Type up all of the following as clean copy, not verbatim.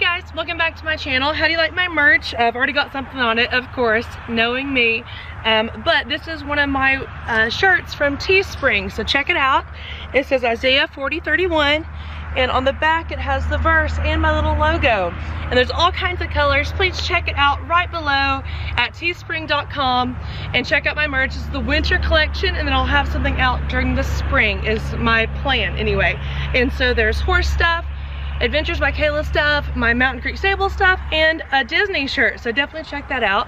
guys, welcome back to my channel. How do you like my merch? I've already got something on it, of course, knowing me. But this is one of my shirts from Teespring, so check it out. It says Isaiah 40:31, and on the back it has the verse and my little logo. And there's all kinds of colors. Please check it out right below at teespring.com and check out my merch. This is the winter collection, and then I'll have something out during the spring is my plan anyway. And so there's horse stuff, Adventures by Kayla stuff, my Mountain Creek Stable stuff, and a Disney shirt, so definitely check that out.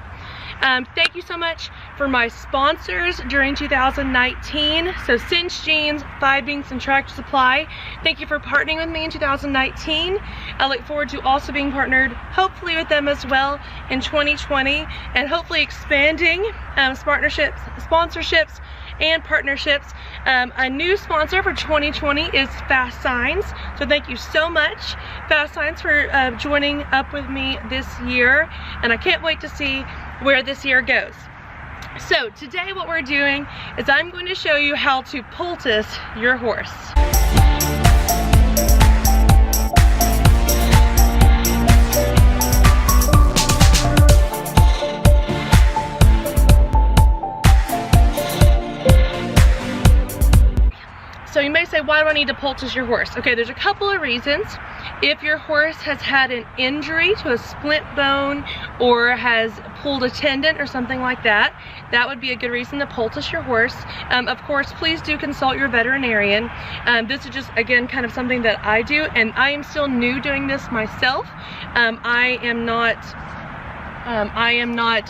Thank you so much for my sponsors during 2019. So Satin Sheen, Fiebings, and Tractor Supply. Thank you for partnering with me in 2019. I look forward to also being partnered, hopefully with them as well in 2020, and hopefully expanding sponsorships and partnerships. A new sponsor for 2020 is Fast Signs, so thank you so much, Fast Signs, for joining up with me this year, and I can't wait to see where this year goes. So today what we're doing is I'm going to show you how to poultice your horse. So you may say, why do I need to poultice your horse? Okay, there's a couple of reasons. If your horse has had an injury to a splint bone or has pulled a tendon or something like that, that would be a good reason to poultice your horse. Of course, please do consult your veterinarian. This is just, again, kind of something that I do, and I am still new doing this myself. I am not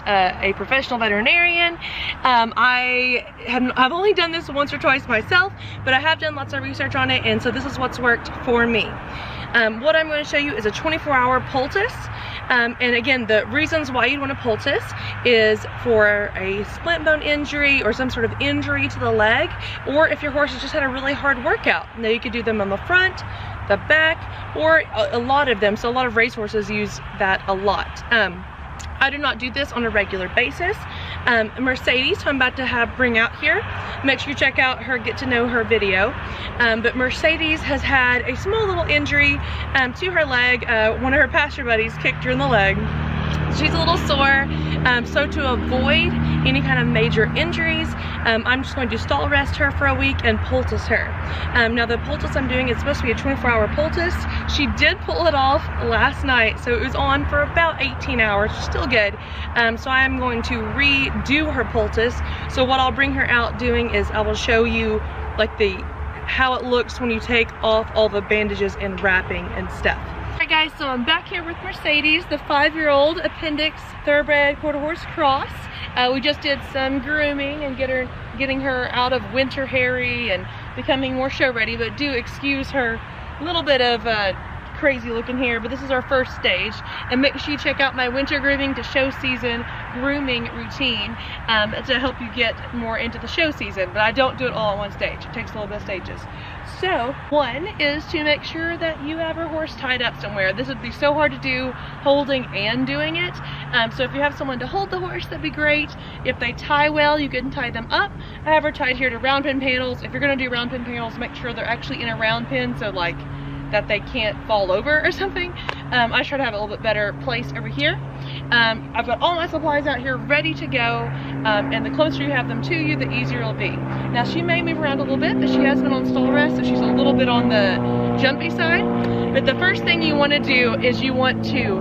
a professional veterinarian. I've only done this once or twice myself, but I have done lots of research on it, and so this is what's worked for me. What I'm going to show you is a 24-hour poultice. And again, the reasons why you'd want to poultice is for a splint bone injury or some sort of injury to the leg, or if your horse has just had a really hard workout. Now you could do them on the front, the back, or a lot of them. So a lot of racehorses use that a lot. I do not do this on a regular basis. Mercedes, who I'm about to bring out here, make sure you check out her Get to Know Her video. But Mercedes has had a small little injury to her leg. One of her pasture buddies kicked her in the leg. She's a little sore, so to avoid any kind of major injuries, I'm just going to stall rest her for a week and poultice her. Now the poultice I'm doing is supposed to be a 24-hour poultice. She did pull it off last night, so it was on for about 18 hours, still good. So I am going to redo her poultice. So what I'll bring her out doing is I will show you like how it looks when you take off all the bandages and wrapping and stuff. Alright guys, so I'm back here with Mercedes, the 5-year-old appendix thoroughbred quarter horse cross. We just did some grooming and getting her out of winter hairy and becoming more show ready, but do excuse her little bit of crazy looking hair, but this is our first stage. And make sure you check out my winter grooming to show season grooming routine to help you get more into the show season, but I don't do it all at one stage. It takes a little bit of stages. So one is to make sure that you have your horse tied up somewhere. This would be so hard to do holding and doing it. So if you have someone to hold the horse, that'd be great. If they tie well, you can tie them up. I have her tied here to round pin panels. If you're gonna do round pin panels, make sure they're actually in a round pin, so like that they can't fall over or something. I try to have a little bit better place over here. I've got all my supplies out here ready to go, and the closer you have them to you, the easier it'll be. Now she may move around a little bit, but she has been on stall rest, so she's a little bit on the jumpy side. But the first thing you want to do is you want to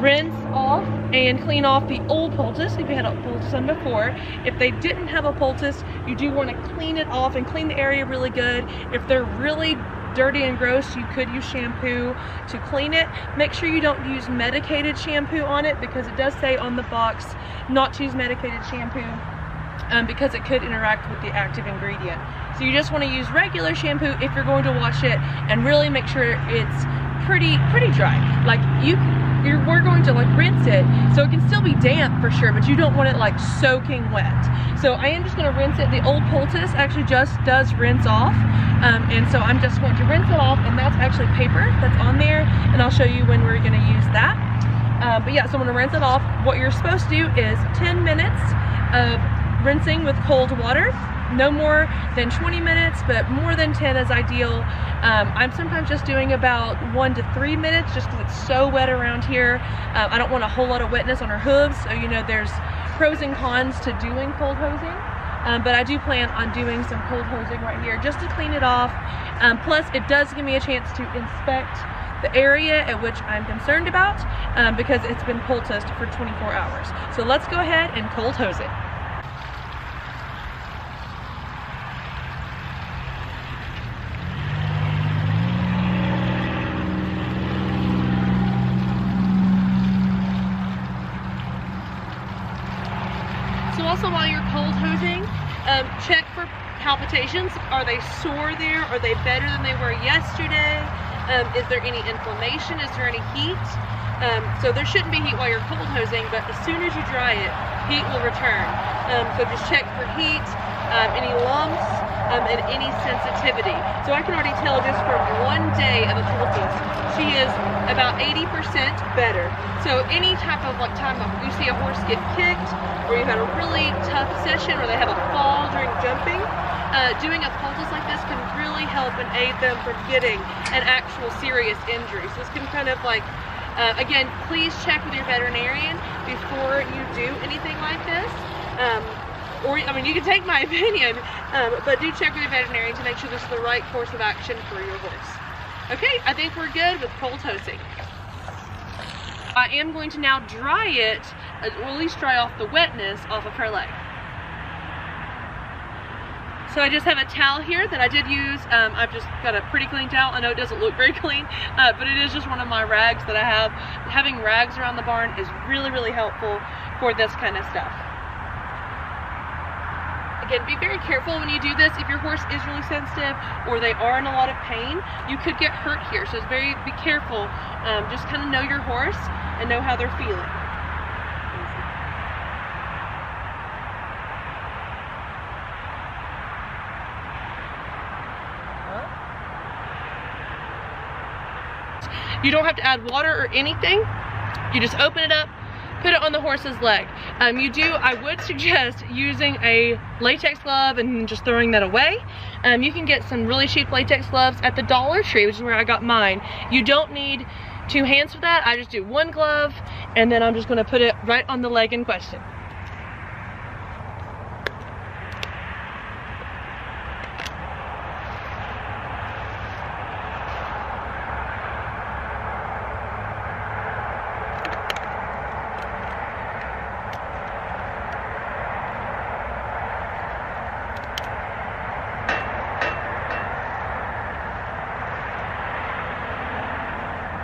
rinse off and clean off the old poultice if you had a poultice on before. If they didn't have a poultice, you do want to clean it off and clean the area really good. If they're really dirty and gross, you could use shampoo to clean it. Make sure you don't use medicated shampoo on it, because it does say on the box not to use medicated shampoo because it could interact with the active ingredient. So you just want to use regular shampoo if you're going to wash it, and really make sure it's pretty dry. Like we're going to like rinse it, so it can still be damp for sure, but you don't want it like soaking wet. So I am just going to rinse it. The old poultice actually just does rinse off, and so I'm just going to rinse it off, and that's actually paper that's on there, and I'll show you when we're going to use that. But yeah, so I'm going to rinse it off. What you're supposed to do is 10 minutes of rinsing with cold water, no more than 20 minutes, but more than 10 is ideal. I'm sometimes just doing about 1 to 3 minutes just because it's so wet around here. I don't want a whole lot of wetness on her hooves, so you know there's pros and cons to doing cold hosing. But I do plan on doing some cold hosing right here just to clean it off. Plus it does give me a chance to inspect the area at which I'm concerned about because it's been poulticed for 24 hours. So let's go ahead and cold hose it. So also while you're cold hosing, check for palpitations. Are they sore there? Are they better than they were yesterday? Is there any inflammation? Is there any heat? So there shouldn't be heat while you're cold hosing, but as soon as you dry it, heat will return. So just check for heat, any lumps, and any sensitivity. So I can already tell just from 1 day of a poultice, she is about 80% better. So any type of time you see a horse get kicked, or you've had a really tough session, or they have a fall during jumping, doing a poultice like this can really help and aid them from getting an actual serious injury. So this can kind of again, please check with your veterinarian before you do anything like this. Or, I mean, you can take my opinion, but do check with your veterinarian to make sure this is the right course of action for your horse. Okay, I think we're good with cold hosing. I am going to now dry it, or at least dry off the wetness off of her leg. So I just have a towel here that I did use. I've just got a pretty clean towel. I know it doesn't look very clean, but it is just one of my rags that I have. Having rags around the barn is really, really helpful for this kind of stuff. Again, be very careful when you do this. If your horse is really sensitive or they are in a lot of pain, you could get hurt here. So be careful. Just kind of know your horse and know how they're feeling. You don't have to add water or anything. You just open it up, put it on the horse's leg. I would suggest using a latex glove and just throwing that away. You can get some really cheap latex gloves at the Dollar Tree, which is where I got mine. You don't need 2 hands for that. I just do 1 glove, and then I'm just gonna put it right on the leg in question.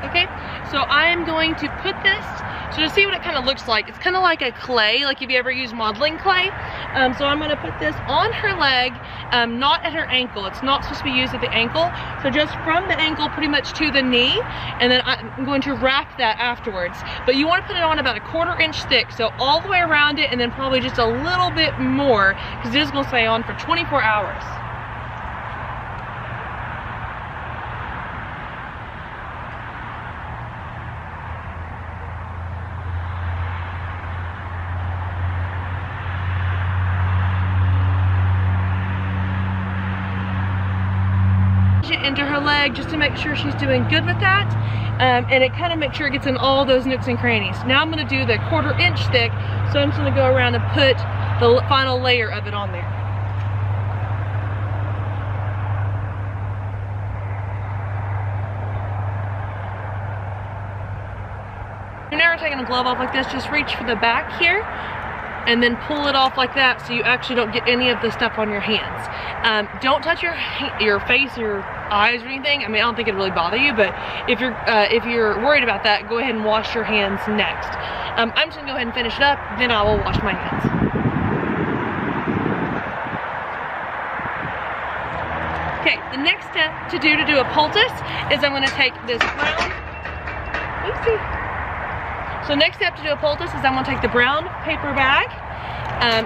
Okay, so I am going to put this, so to see what it kind of looks like, it's kind of like a clay, like if you ever use modeling clay. So I'm going to put this on her leg, not at her ankle. It's not supposed to be used at the ankle. So just from the ankle pretty much to the knee, and then I'm going to wrap that afterwards. But you want to put it on about a 1/4 inch thick, so all the way around it, and then probably just a little bit more, because it is going to stay on for 24 hours. Into her leg just to make sure she's doing good with that, and it kind of makes sure it gets in all those nooks and crannies. Now I'm going to do the 1/4 inch thick, so I'm just going to go around and put the final layer of it on there. You're never taking a glove off like this, just reach for the back here and then pull it off like that so you actually don't get any of the stuff on your hands. Don't touch your face or your eyes or anything. I mean, I don't think it'd really bother you, but if you're worried about that, go ahead and wash your hands next. I'm just gonna go ahead and finish it up, then I will wash my hands. Okay, the next step to do a poultice is I'm gonna take this brown, so next step to do a poultice is I'm going to take the brown paper bag,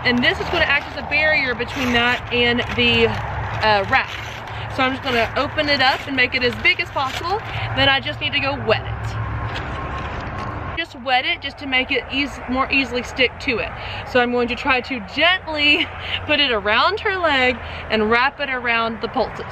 and this is going to act as a barrier between that and the wrap. So I'm just going to open it up and make it as big as possible. Then I just need to go wet it. Just wet it just to make it more easily stick to it. So I'm going to try to gently put it around her leg and wrap it around the poultice.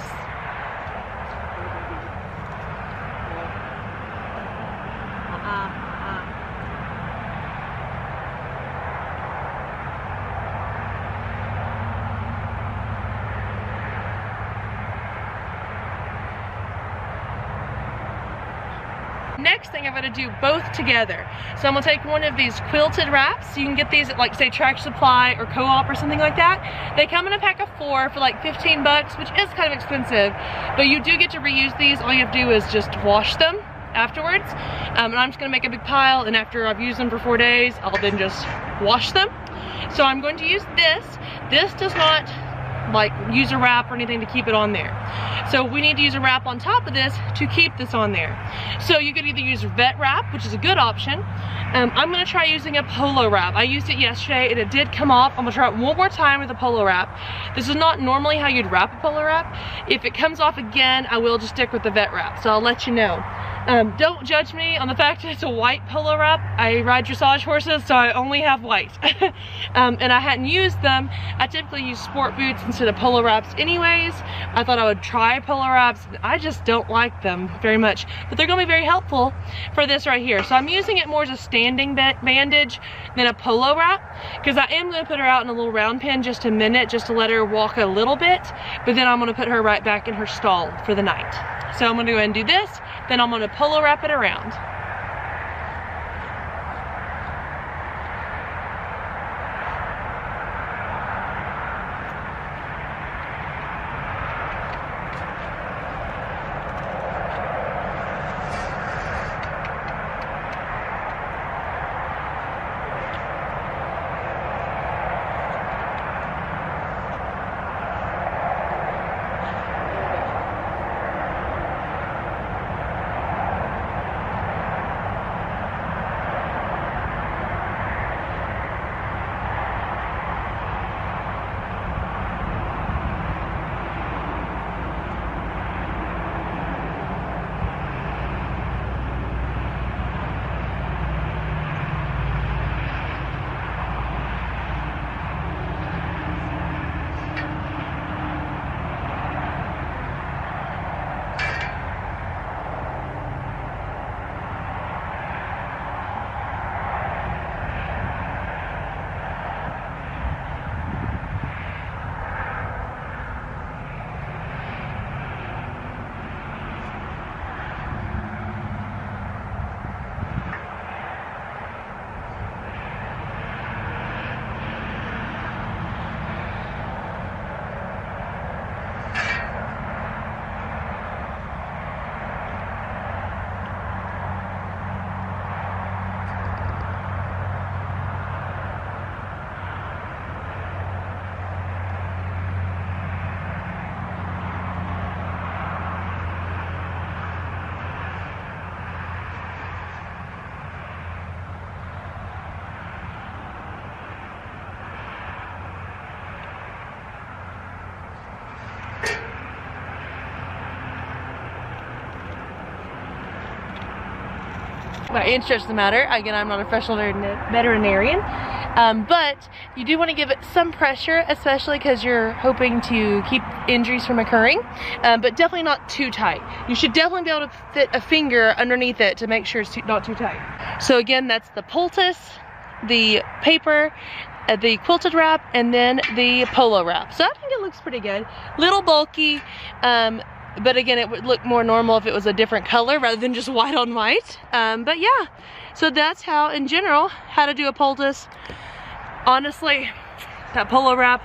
Next thing, I'm going to do both together. So I'm going to take one of these quilted wraps. You can get these at, like, say, Tractor Supply or Co-op or something like that. They come in a pack of 4 for like 15 bucks, which is kind of expensive, but you do get to reuse these. All you have to do is just wash them afterwards. And I'm just going to make a big pile, and after I've used them for 4 days, I'll then just wash them. So I'm going to use this. This does not like use a wrap or anything to keep it on there. So we need to use a wrap on top of this to keep this on there. So you could either use vet wrap, which is a good option. I'm gonna try using a polo wrap. I used it yesterday and it did come off. I'm gonna try it one more time with a polo wrap. This is not normally how you'd wrap a polo wrap. If it comes off again, I will just stick with the vet wrap. So I'll let you know. Don't judge me on the fact that it's a white polo wrap. I ride dressage horses, so I only have white. And I hadn't used them. I typically use sport boots instead of polo wraps anyways. I thought I would try polo wraps. I just don't like them very much, but they're gonna be very helpful for this right here. So I'm using it more as a standing bandage than a polo wrap, because I am gonna put her out in a little round pen just a minute, just to let her walk a little bit, but then I'm gonna put her right back in her stall for the night. So I'm gonna go ahead and do this, then I'm gonna polo wrap it around. By any stretch of the matter, again, I'm not a professional veterinarian, but you do want to give it some pressure, especially because you're hoping to keep injuries from occurring, but definitely not too tight. You should definitely be able to fit a finger underneath it to make sure it's not too tight. So again, that's the poultice, the paper, the quilted wrap, and then the polo wrap. So I think it looks pretty good. Little bulky, but again, it would look more normal if it was a different color rather than just white on white. But yeah, so that's how, in general, how to do a poultice. Honestly, that polo wrap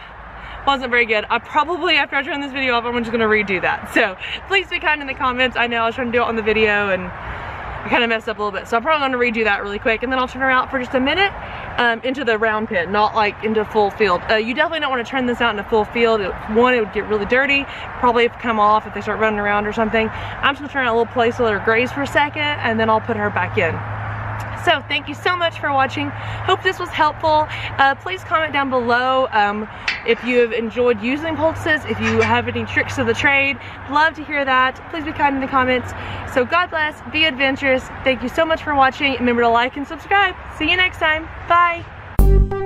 wasn't very good. I probably, after I turn this video off, I'm just gonna redo that. So please be kind in the comments. I know I was trying to do it on the video and I kind of messed up a little bit. So I'm probably gonna redo that really quick, and then I'll turn her out for just a minute into the round pen, not like into full field. You definitely don't want to turn this out into full field. One, it would get really dirty, probably come off if they start running around or something. I'm just gonna turn out a little place to let her graze for a second, and then I'll put her back in. So thank you so much for watching. Hope this was helpful. Please comment down below if you have enjoyed using poultices, if you have any tricks of the trade. Love to hear that. Please be kind in the comments. So God bless, be adventurous. Thank you so much for watching. Remember to like and subscribe. See you next time. Bye.